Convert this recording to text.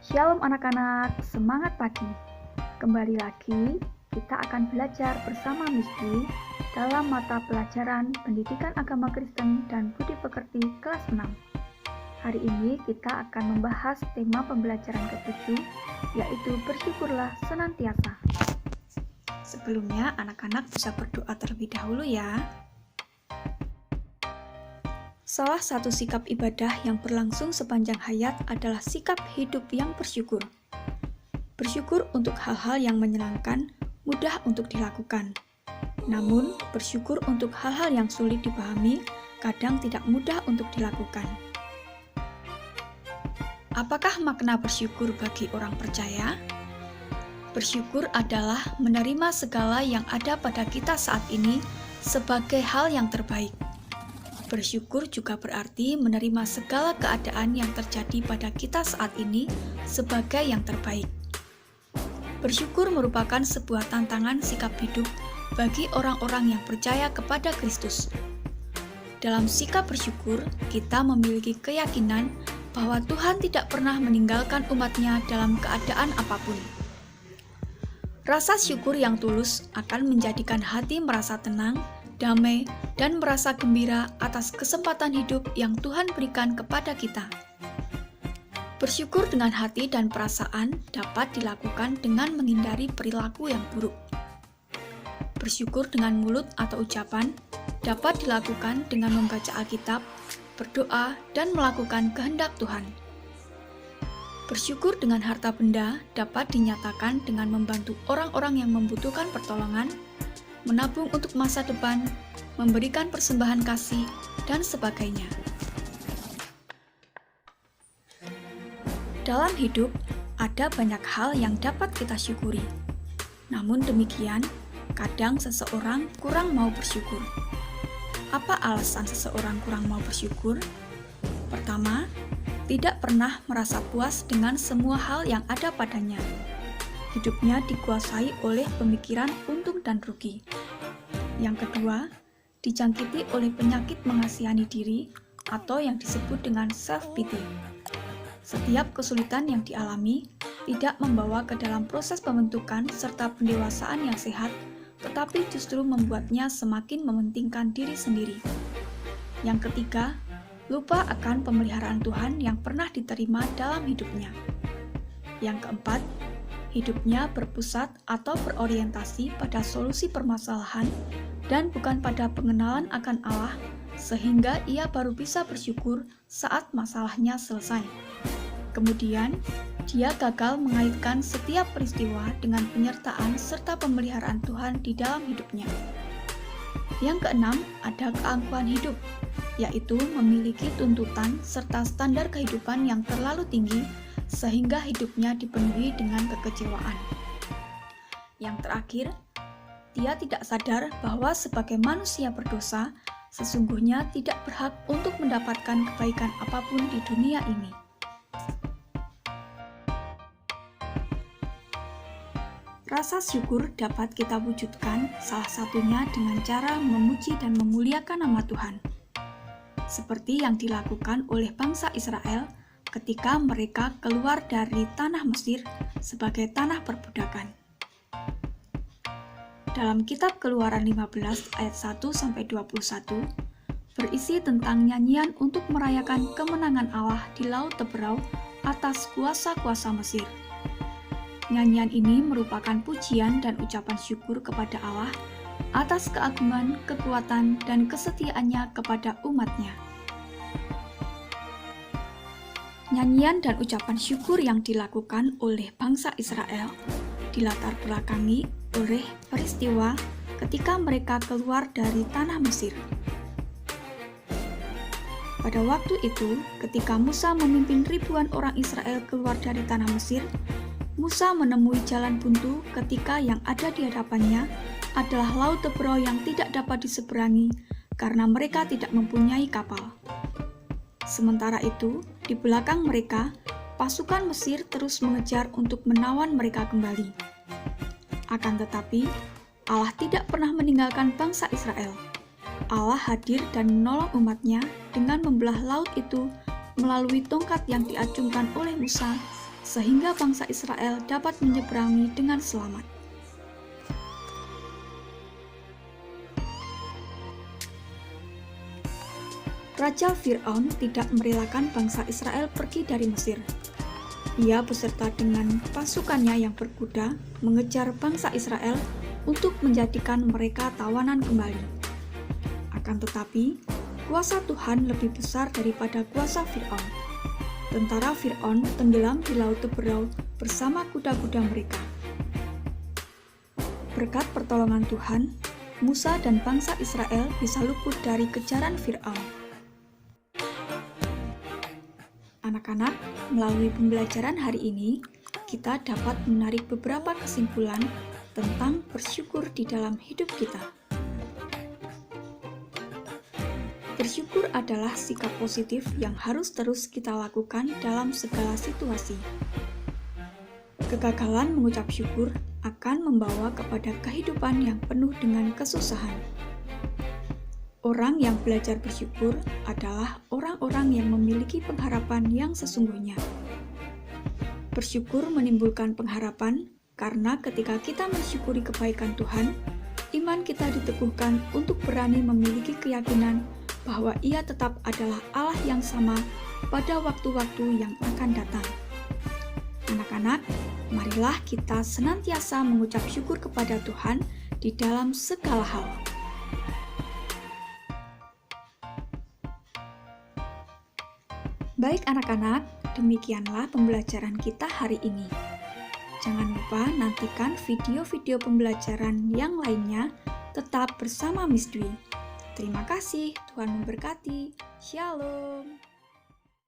Shalom anak-anak, semangat pagi. Kembali lagi, kita akan belajar bersama Miski dalam mata pelajaran Pendidikan Agama Kristen dan Budi Pekerti kelas 6. Hari ini kita akan membahas tema pembelajaran ke-7, yaitu bersyukurlah senantiasa. Sebelumnya, anak-anak bisa berdoa terlebih dahulu ya. Salah satu sikap ibadah yang berlangsung sepanjang hayat adalah sikap hidup yang bersyukur. Bersyukur untuk hal-hal yang menyenangkan, mudah untuk dilakukan. Namun, bersyukur untuk hal-hal yang sulit dipahami, kadang tidak mudah untuk dilakukan. Apakah makna bersyukur bagi orang percaya? Bersyukur adalah menerima segala yang ada pada kita saat ini sebagai hal yang terbaik. Bersyukur juga berarti menerima segala keadaan yang terjadi pada kita saat ini sebagai yang terbaik. Bersyukur merupakan sebuah tantangan sikap hidup bagi orang-orang yang percaya kepada Kristus. Dalam sikap bersyukur, kita memiliki keyakinan bahwa Tuhan tidak pernah meninggalkan umat-Nya dalam keadaan apapun. Rasa syukur yang tulus akan menjadikan hati merasa tenang, damai, dan merasa gembira atas kesempatan hidup yang Tuhan berikan kepada kita. Bersyukur dengan hati dan perasaan dapat dilakukan dengan menghindari perilaku yang buruk. Bersyukur dengan mulut atau ucapan dapat dilakukan dengan membaca Alkitab, berdoa, dan melakukan kehendak Tuhan. Bersyukur dengan harta benda dapat dinyatakan dengan membantu orang-orang yang membutuhkan pertolongan, menabung untuk masa depan, memberikan persembahan kasih, dan sebagainya. Dalam hidup, ada banyak hal yang dapat kita syukuri. Namun demikian, kadang seseorang kurang mau bersyukur. Apa alasan seseorang kurang mau bersyukur? Pertama, tidak pernah merasa puas dengan semua hal yang ada padanya. Hidupnya dikuasai oleh pemikiran untung dan rugi. Yang kedua, dijangkiti oleh penyakit mengasihani diri atau yang disebut dengan self-pity. Setiap kesulitan yang dialami tidak membawa ke dalam proses pembentukan serta pendewasaan yang sehat, tetapi justru membuatnya semakin mementingkan diri sendiri. Yang ketiga, lupa akan pemeliharaan Tuhan yang pernah diterima dalam hidupnya. Yang keempat, hidupnya berpusat atau berorientasi pada solusi permasalahan dan bukan pada pengenalan akan Allah, sehingga ia baru bisa bersyukur saat masalahnya selesai. Kemudian, dia gagal mengaitkan setiap peristiwa dengan penyertaan serta pemeliharaan Tuhan di dalam hidupnya. Yang keenam, ada keangkuhan hidup, yaitu memiliki tuntutan serta standar kehidupan yang terlalu tinggi sehingga hidupnya dipenuhi dengan kekecewaan. Yang terakhir, dia tidak sadar bahwa sebagai manusia berdosa, sesungguhnya tidak berhak untuk mendapatkan kebaikan apapun di dunia ini. Rasa syukur dapat kita wujudkan salah satunya dengan cara memuji dan memuliakan nama Tuhan, seperti yang dilakukan oleh bangsa Israel ketika mereka keluar dari tanah Mesir sebagai tanah perbudakan. Dalam kitab Keluaran 15 ayat 1-21 berisi tentang nyanyian untuk merayakan kemenangan Allah di Laut Teberau atas kuasa-kuasa Mesir. Nyanyian ini merupakan pujian dan ucapan syukur kepada Allah atas keagungan, kekuatan, dan kesetiaannya kepada umat-Nya. Nyanyian dan ucapan syukur yang dilakukan oleh bangsa Israel dilatar belakangi oleh peristiwa ketika mereka keluar dari tanah Mesir. Pada waktu itu, ketika Musa memimpin ribuan orang Israel keluar dari tanah Mesir, Musa menemui jalan buntu ketika yang ada di hadapannya adalah Laut Teberau yang tidak dapat diseberangi karena mereka tidak mempunyai kapal. Sementara itu, di belakang mereka, pasukan Mesir terus mengejar untuk menawan mereka kembali. Akan tetapi, Allah tidak pernah meninggalkan bangsa Israel. Allah hadir dan menolong umat-Nya dengan membelah laut itu melalui tongkat yang diacungkan oleh Musa sehingga bangsa Israel dapat menyeberangi dengan selamat. Raja Fir'aun tidak merelakan bangsa Israel pergi dari Mesir. Ia beserta dengan pasukannya yang berkuda mengejar bangsa Israel untuk menjadikan mereka tawanan kembali. Akan tetapi, kuasa Tuhan lebih besar daripada kuasa Fir'aun. Tentara Fir'aun tenggelam di Laut Teberau bersama kuda-kuda mereka. Berkat pertolongan Tuhan, Musa dan bangsa Israel bisa luput dari kejaran Fir'aun. Anak-anak, melalui pembelajaran hari ini, kita dapat menarik beberapa kesimpulan tentang bersyukur di dalam hidup kita. Bersyukur adalah sikap positif yang harus terus kita lakukan dalam segala situasi. Kegagalan mengucap syukur akan membawa kepada kehidupan yang penuh dengan kesusahan. Orang yang belajar bersyukur adalah orang-orang yang memiliki pengharapan yang sesungguhnya. Bersyukur menimbulkan pengharapan karena ketika kita mensyukuri kebaikan Tuhan, iman kita diteguhkan untuk berani memiliki keyakinan bahwa Ia tetap adalah Allah yang sama pada waktu-waktu yang akan datang. Anak-anak, marilah kita senantiasa mengucap syukur kepada Tuhan di dalam segala hal. Baik anak-anak, demikianlah pembelajaran kita hari ini. Jangan lupa nantikan video-video pembelajaran yang lainnya tetap bersama Miss Dwi. Terima kasih, Tuhan memberkati. Shalom.